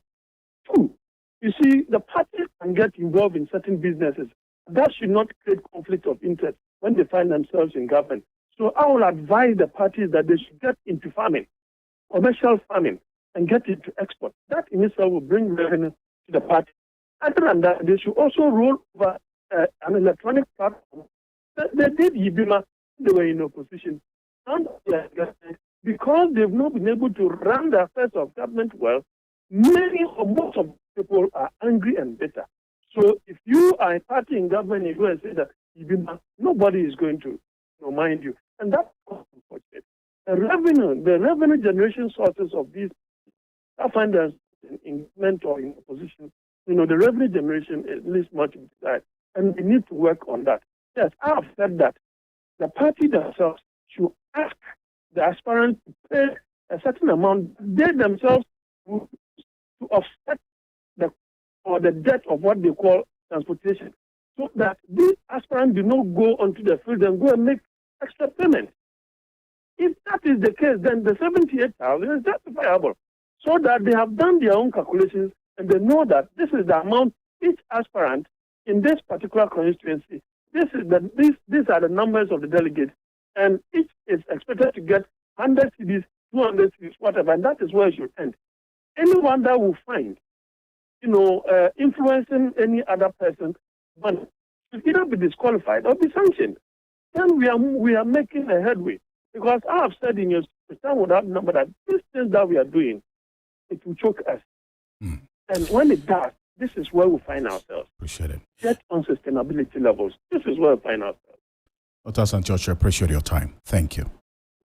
Two, you see, the parties can get involved in certain businesses. That should not create conflict of interest when they find themselves in government. So I will advise the parties that they should get into farming, commercial farming, and get into export. That in itself will bring revenue to the party. Other than that, they should also roll over an electronic platform. They did Ibima, they were in opposition. And because they've not been able to run the affairs of government well, many or most of people are angry and bitter. So if you are a party in government, you go and say that nobody is going to mind you. And that's unfortunate. The revenue generation sources of these, I find that in government or in opposition, the revenue generation is least much desired. And we need to work on that. Yes, I have said that the party themselves should ask the aspirants to pay a certain amount, they themselves to offset the debt of what they call transportation, so that these aspirants do not go onto the field and go and make extra payments. If that is the case, then the 78,000 is justifiable, so that they have done their own calculations and they know that this is the amount each aspirant in this particular constituency. These are the numbers of the delegates, and each is expected to get 100 CDs, 200 CDs, whatever, and that is where it should end. Anyone that will find, influencing any other person, one should either be disqualified or be sanctioned. Then we are making a headway. Because I have said in your time without number that these things that we are doing, it will choke us. And when it does, this is where we find ourselves. Appreciate it. Get on sustainability levels. This is where we find ourselves. Dr. Sanchochi, I appreciate your time. Thank you.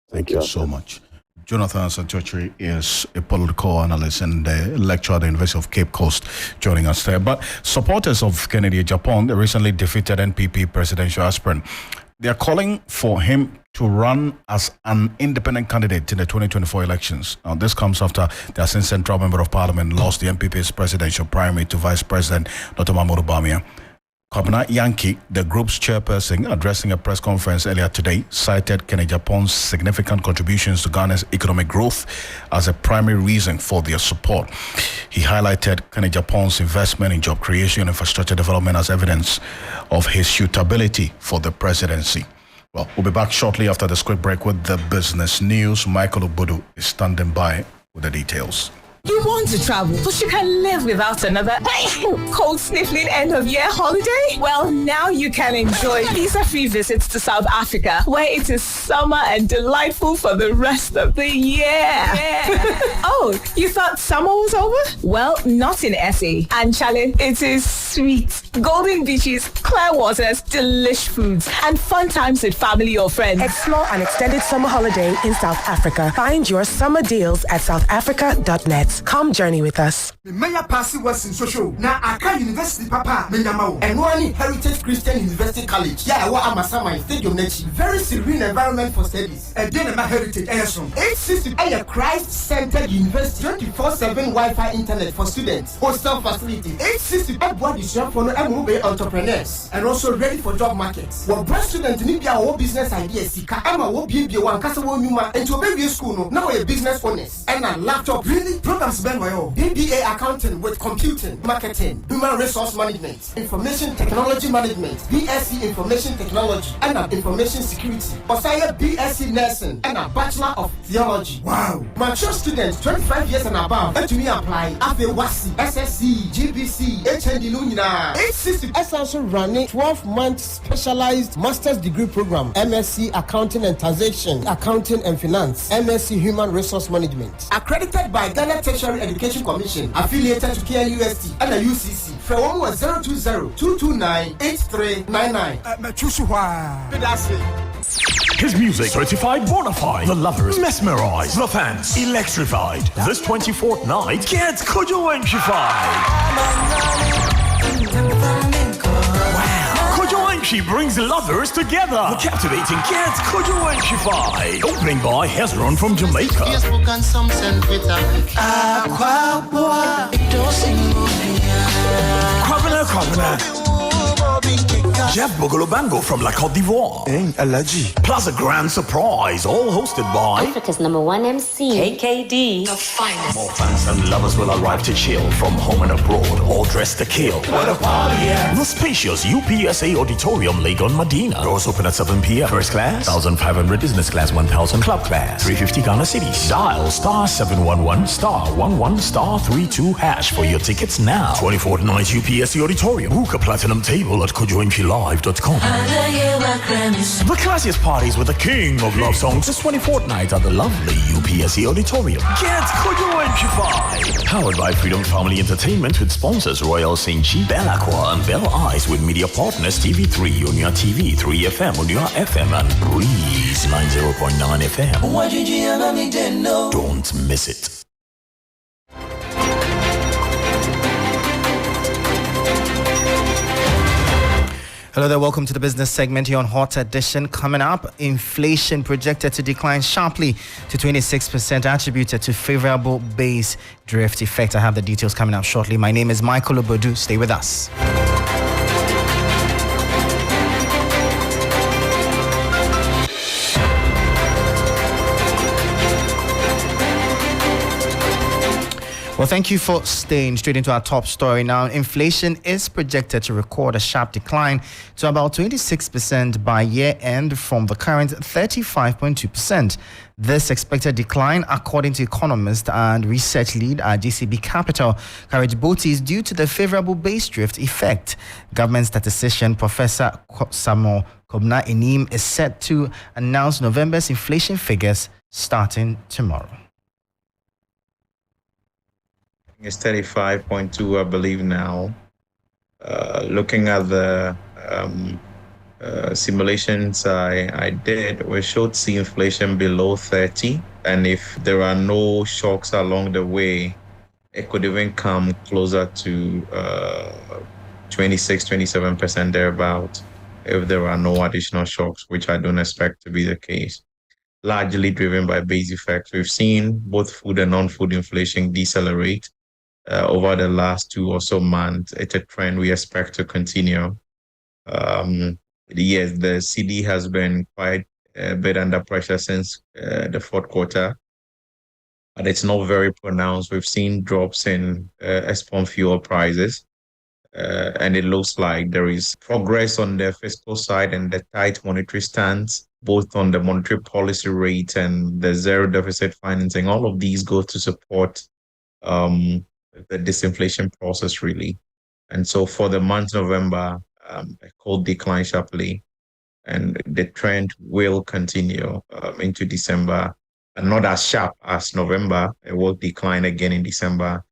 Thank you so much. Jonathan Sanchochi is a political analyst and a lecturer at the University of Cape Coast, joining us there. But supporters of Kennedy Agyapong, the recently defeated NPP presidential aspirant, they are calling for him to run as an independent candidate in the 2024 elections. Now, this comes after the Asin Central Member of Parliament lost the NPP's presidential primary to Vice President Dr. Mahmoud Bawumia. Kwabena Yankee, the group's chairperson, addressing a press conference earlier today, cited Kennedy Agyapong's significant contributions to Ghana's economic growth as a primary reason for their support. He highlighted Kennedy Agyapong's investment in job creation and infrastructure development as evidence of his suitability for the presidency. Well, we'll be back shortly after this quick break with the business news. Michael Obudu is standing by with the details. You want to travel, but you can live without another cold sniffling end of year holiday? Well, now you can enjoy visa-free visits to South Africa, where it is summer and delightful for the rest of the year. Oh, you thought summer was over? Well, not in SA. And Challenge, it is sweet. Golden beaches, clear waters, delish foods, and fun times with family or friends. Explore an extended summer holiday in South Africa. Find your summer deals at southafrica.net. Investments. Come journey with us. Maya Passy was in social. Now Aka University Papa Menyamao and one Heritage Christian University College. Yeah, what am I Stadium Nechi. Very serene environment for studies. And then my heritage Airson. 860 a Christ-centered university. 24/7 Wi-Fi internet for students. Hostel facility. 860 body shop for MOB entrepreneurs and also ready for job markets. Well, breast students need their whole business ideas. Sika Emma will be one Castle Numa and to baby school. Now a business owners and a laptop. Really programs Ben Mayo. BBA accounting with computing, marketing, human resource management, information technology management, BSc information technology, and information security. Osaya BSc nursing and a bachelor of theology. Wow. Mature students 25 years and above. And to me apply AFEWASI, SSC, GBC, HND Lunina. 860 is also running 12-month specialized master's degree program. MSc accounting and taxation, accounting and finance, MSc human resource management. Accredited by Ghana Tertiary Education Commission, affiliated to KNUST and the UCC. For 020-229-8399. His music certified bona fide. The lovers mesmerized. The fans electrified. This 24th night gets Kojoenchified. Kojoenchi brings lovers together. The captivating Gets Kojoenchified. Opening by Hezron from Jamaica. Kwabena. Jeff Bogolobango from La Côte d'Ivoire. Plus a grand surprise, all hosted by Africa's #1 MC, KKD. The finest. More fans and lovers will arrive to chill from home and abroad, all dressed to kill. What a party, yeah. The spacious UPSA Auditorium, Legon Medina. Doors open at 7 p.m. First class, 1,500. Business class, 1,000. Club class, 350 Ghana cedis. Dial *711 *11 *32# for your tickets now. 24th night UPSA Auditorium. Book a platinum table at kojoenchilive.com. The classiest parties with the king of love songs this 24th night at the lovely UPSC Auditorium. Get Kojoenchified. Powered by Freedom Family Entertainment with sponsors Royal St. G, Bell Aqua and Bell Eyes with media partners TV3, Unia TV, 3FM, Unia FM and Breeze 90.9 FM. Don't miss it. Hello there, welcome to the business segment here on Hot Edition. Coming up, inflation projected to decline sharply to 26%, attributed to favorable base drift effect. I have the details coming up shortly. My name is Michael Obodu. Stay with us. Well, thank you for staying. Straight into our top story now. Inflation is projected to record a sharp decline to about 26% by year end from the current 35.2%. This expected decline, according to economist and research lead at GCB Capital, Courage Boti, is due to the favorable base drift effect. Government statistician Professor Samo Kobna Enim is set to announce November's inflation figures starting tomorrow. It's 35.2, I believe now. Looking at the simulations I did, we should see inflation below 30. And if there are no shocks along the way, it could even come closer to 26-27% thereabout if there are no additional shocks, which I don't expect to be the case. Largely driven by base effects. We've seen both food and non-food inflation decelerate over the last 2 or so months. It's a trend we expect to continue. Yes, the CD has been quite a bit under pressure since the fourth quarter, but it's not very pronounced. We've seen drops in export fuel prices, and it looks like there is progress on the fiscal side and the tight monetary stance, both on the monetary policy rate and the zero deficit financing. All of these go to support the disinflation process, really. And so for the month November, a cold decline sharply, and the trend will continue into December, and not as sharp as November. It will decline again in December.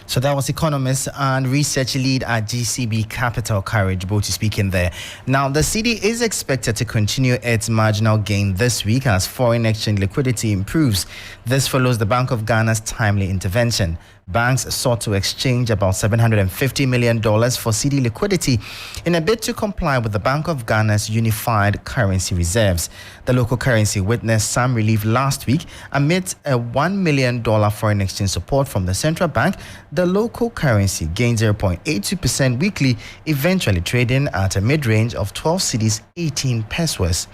So that was economist and research lead at GCB Capital, Courage Botu, speaking there. Now, the cedi is expected to continue its marginal gain this week as foreign exchange liquidity improves. This follows the Bank of Ghana's timely intervention. Banks sought to exchange about $750 million for cedi liquidity in a bid to comply with the Bank of Ghana's unified currency reserves. The local currency witnessed some relief last week amid a $1 million foreign exchange support from the central bank. The local currency gained 0.82% weekly, eventually trading at a mid-range of 12 cedis 18 pesos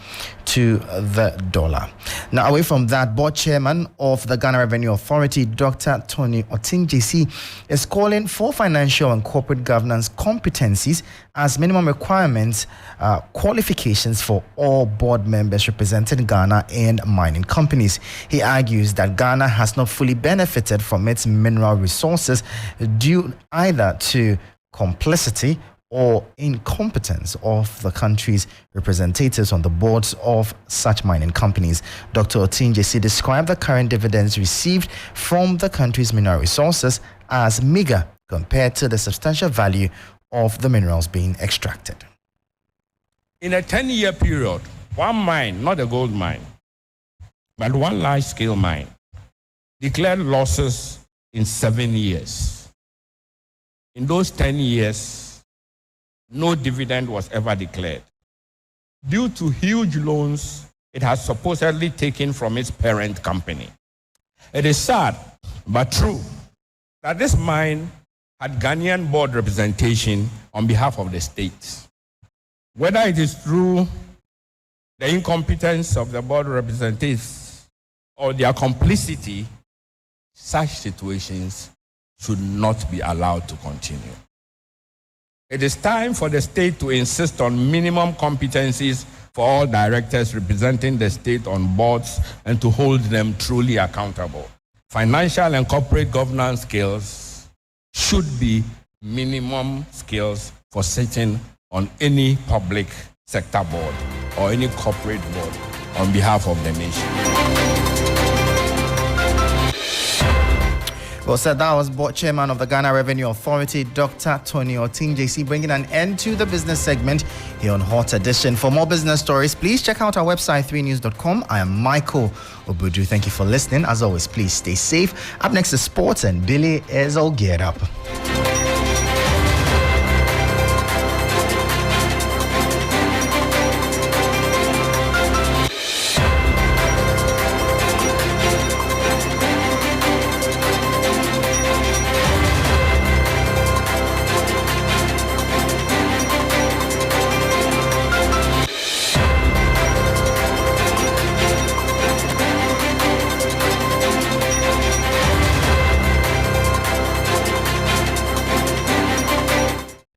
to the dollar. Now, away from that, board chairman of the Ghana Revenue Authority, Dr. Tony Ocansey, is calling for financial and corporate governance competencies as minimum requirements, qualifications for all board members representing Ghana in mining companies. He argues that Ghana has not fully benefited from its mineral resources due either to complicity or incompetence of the country's representatives on the boards of such mining companies. Dr. Ocansey described the current dividends received from the country's mineral resources as meager compared to the substantial value of the minerals being extracted. In a 10-year period, one mine, not a gold mine, but one large-scale mine, declared losses in 7 years. In those 10 years, no dividend was ever declared due to huge loans it has supposedly taken from its parent company. It is sad but true that this mine had Ghanaian board representation on behalf of the state. Whether it is through the incompetence of the board representatives or their complicity, such situations should not be allowed to continue. It is time for the state to insist on minimum competencies for all directors representing the state on boards and to hold them truly accountable. Financial and corporate governance skills should be minimum skills for sitting on any public sector board or any corporate board on behalf of the nation. Well said, that was board chairman of the Ghana Revenue Authority, Dr. Tony Ocansey, bringing an end to the business segment here on Hot Edition. For more business stories, please check out our website, 3news.com. I am Michael Obudu. Thank you for listening. As always, please stay safe. Up next is sports, and Billy is all geared up.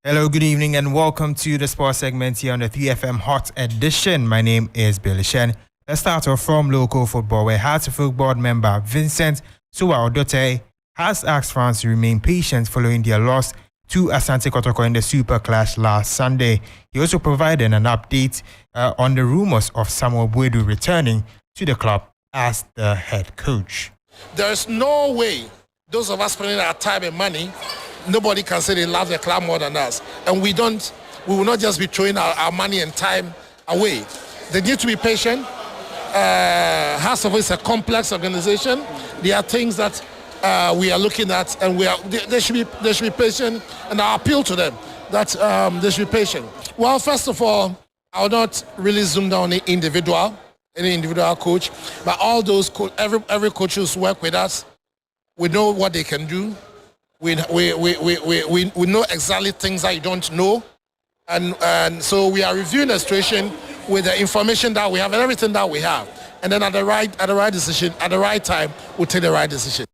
Hello, good evening, and welcome to the sports segment here on the 3FM Hot Edition. My name is Billy Shen. Let's start off from local football, where Hartlepool board member Vincent Suwa-Odote has asked fans to remain patient following their loss to Asante Kotoko in the Super Clash last Sunday. He also provided an update on the rumors of Samuel Bwedu returning to the club as the head coach. There is no way those of us spending our time and money, nobody can say they love the club more than us. And we will not just be throwing our money and time away. They need to be patient. Hartlepool is a complex organization. There are things that we are looking at, and they should be patient. And I appeal to them that they should be patient. Well, first of all, I will not really zoom down any individual coach, but all those every coach who's worked with us, we know what they can do. We know exactly things that you don't know, and so we are reviewing the situation with the information that we have and everything that we have, and then at the right decision at the right time, we'll take the right decision.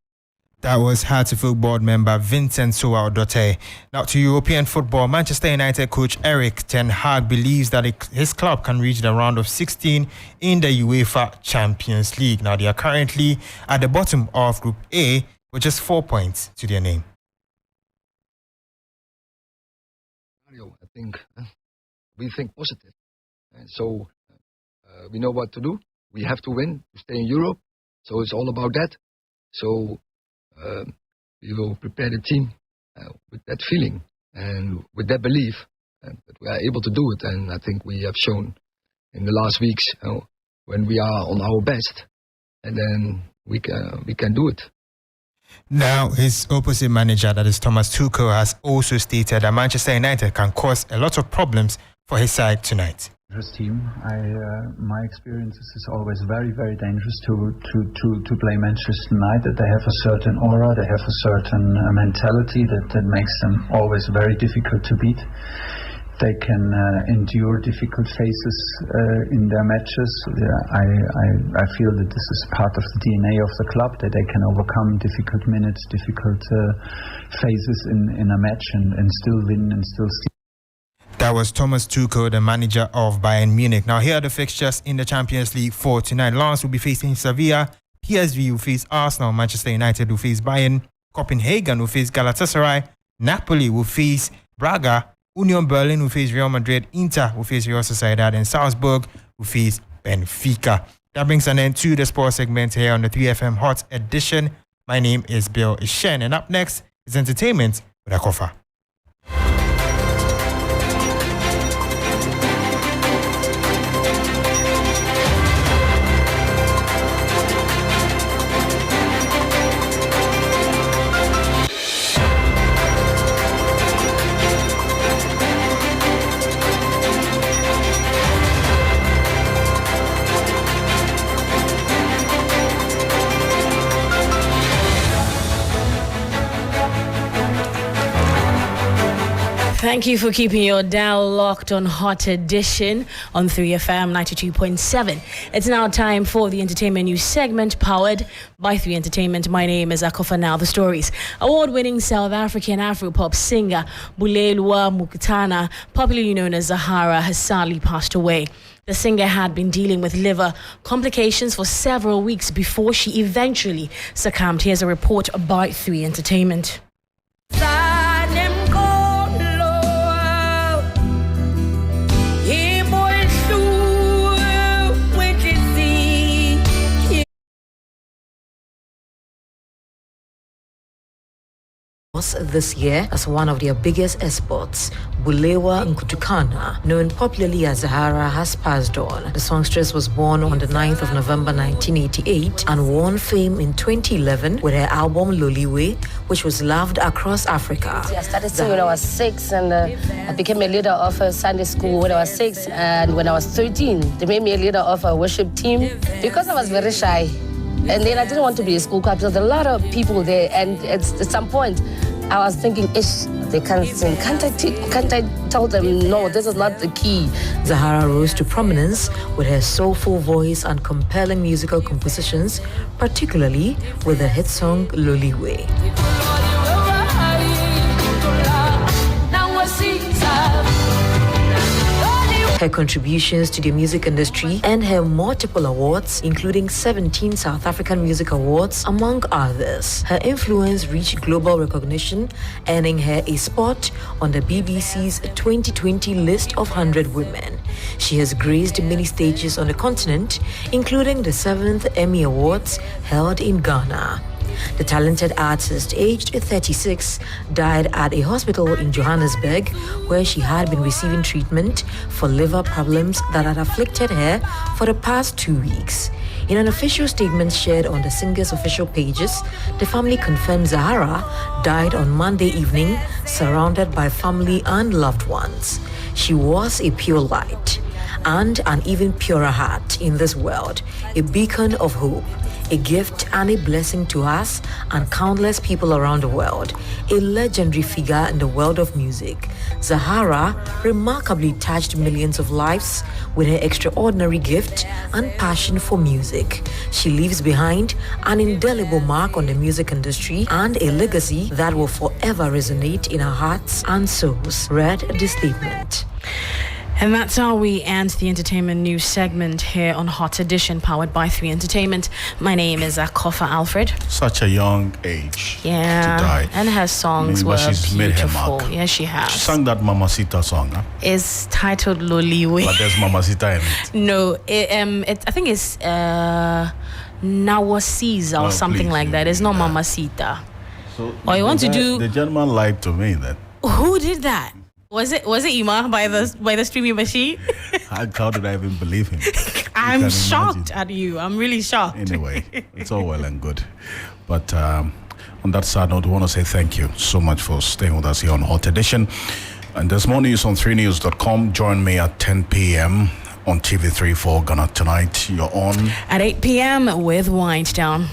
That was Hartlepool board member Vincent Suwa-Odote. Now to European football, Manchester United coach Erik ten Hag believes that his club can reach the round of 16 in the UEFA Champions League. Now they are currently at the bottom of Group A with just 4 points to their name. I think we think positive, and so we know what to do. We have to win to stay in Europe, so it's all about that. So we will prepare the team with that feeling and with that belief that we are able to do it. And I think we have shown in the last weeks when we are on our best, and then we can do it. Now, his opposite manager, that is Thomas Tuchel, has also stated that Manchester United can cause a lot of problems for his side tonight. Dangerous team. My experience is it's always very, very dangerous to play Manchester United. They have a certain aura, they have a certain mentality that makes them always very difficult to beat. They can endure difficult phases in their matches. I feel that this is part of the DNA of the club, that they can overcome difficult minutes, difficult phases in a match and still win and still see. That was Thomas Tuchel, the manager of Bayern Munich. Now here are the fixtures in the Champions League for tonight. Lens will be facing Sevilla, PSV will face Arsenal, Manchester United will face Bayern, Copenhagen will face Galatasaray, Napoli will face Braga, Union Berlin will face Real Madrid, Inter will face Real Sociedad, and Salzburg will face Benfica. That brings an end to the sports segment here on the 3FM Hot Edition. My name is Bill Ishen, and up next is entertainment with Akofa. Thank you for keeping your dial locked on Hot Edition on 3FM 92.7. It's now time for the entertainment news segment powered by 3 Entertainment. My name is Akofa. Now the stories. Award-winning South African Afro-pop singer Bulelwa Mukutana, popularly known as Zahara, has sadly passed away. The singer had been dealing with liver complications for several weeks before she eventually succumbed. Here's a report by 3 Entertainment. This year as one of their biggest exports, Bulelwa Nkutukana, known popularly as Zahara, has passed on. The songstress was born on the 9th of November 1988 and won fame in 2011 with her album Loliwe, which was loved across Africa. I started singing when I was 6, and I became a leader of a Sunday school when I was 6, and when I was 13 they made me a leader of a worship team because I was very shy. And then I didn't want to be a school choir because there were a lot of people there, and at some point I was thinking, they can't sing. Can't I tell them, no, this is not the key? Zahara rose to prominence with her soulful voice and compelling musical compositions, particularly with the hit song Loliwe. Her contributions to the music industry and her multiple awards, including 17 South African Music Awards, among others. Her influence reached global recognition, earning her a spot on the BBC's 2020 list of 100 women. She has graced many stages on the continent, including the 7th Emmy Awards held in Ghana. The talented artist, aged 36, died at a hospital in Johannesburg where she had been receiving treatment for liver problems that had afflicted her for the past 2 weeks. In an official statement shared on the singer's official pages, the family confirmed Zahara died on Monday evening, surrounded by family and loved ones. She was a pure light and an even purer heart in this world, a beacon of hope, a gift and a blessing to us and countless people around the world, a legendary figure in the world of music. Zahara remarkably touched millions of lives with her extraordinary gift and passion for music. She leaves behind an indelible mark on the music industry and a legacy that will forever resonate in our hearts and souls, read the statement. And that's how we end the entertainment news segment here on Hot Edition, powered by 3 Entertainment. My name is Akofa Alfred. Such a young age to die. And her songs were she's beautiful. Made her mark. Yes, she has. She sang that Mamacita song, huh? It's titled Loliwe. But there's Mamacita in it. No, I think it's Nawasiza or something like that. It's not Mamacita. or you want to do. The gentleman lied to me then. Who did that? Was it Ima by the streaming machine? How did I even believe him? I'm shocked at you. I'm really shocked. Anyway, it's all well and good. But on that side note, we want to say thank you so much for staying with us here on Hot Edition. And there's more news on 3news.com. Join me at 10 p.m. on TV3 for Ghana Tonight. You're on at 8 p.m. with Wind Down.